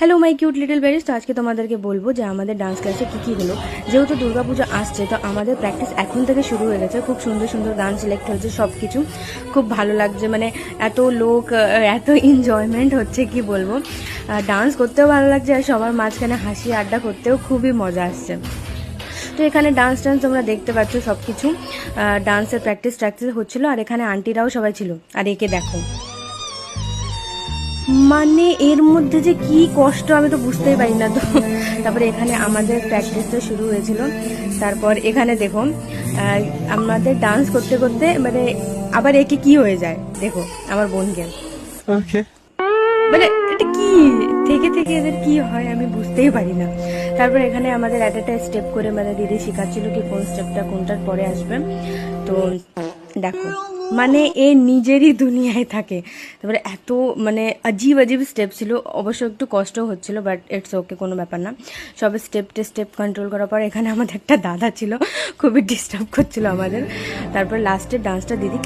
Hello my cute little berries. তো আজকে তোমাদেরকে বলবো যে আমাদের ডান্স ক্লাসে কী হলো। যেহেতু দুর্গাপুজো আসছে তো আমাদের প্র্যাকটিস এখন থেকে শুরু হয়ে গেছে। খুব সুন্দর সুন্দর গান সিলেক্ট হয়েছে, সব কিছু খুব ভালো লাগছে। মানে এত লোক, এত এনজয়মেন্ট হচ্ছে কি বলবো। ডান্স করতেও ভালো লাগছে আর সবার মাঝখানে হাসি আড্ডা করতেও খুবই মজা আসছে। তো এখানে ডান্স তোমরা দেখতে পাচ্ছ, সব কিছু ডান্সের প্র্যাকটিস হচ্ছিলো। আর এখানে আন্টিরাও সবাই ছিল। আর একে দেখো, মানে এর মধ্যে যে কি কষ্ট আমি তো বুঝতেই পারি না। তো তারপরে এখানে আমাদের প্র্যাকটিসটা শুরু হয়েছিল। তারপর এখানে দেখো আমাদের ডান্স করতে করতে মানে আবার একে কি হয়ে যায় দেখো, আমার বোনকে। মানে এটা কি থেকে থেকে এদের কি হয় আমি বুঝতেই পারি না। তারপর এখানে আমাদের একটা স্টেপ করে মানে দিদি শেখাচ্ছিল কি কোন স্টেপটা কোনটার পরে আসবে। তো দেখো, মানে এ নিজেরই দুনিয়ায় থাকে। তারপরে এত মানে আজীব স্টেপ ছিল। অবশ্য একটু কষ্ট হচ্ছিল, বাট ইটস ওকে, কোনো ব্যাপার না। সব স্টেপ কন্ট্রোল করার পর এখানে আমাদের একটা দাদা ছিল, খুবই ডিস্টার্ব করছিল আমাদের। তারপর লাস্টের ডান্সটা দিদি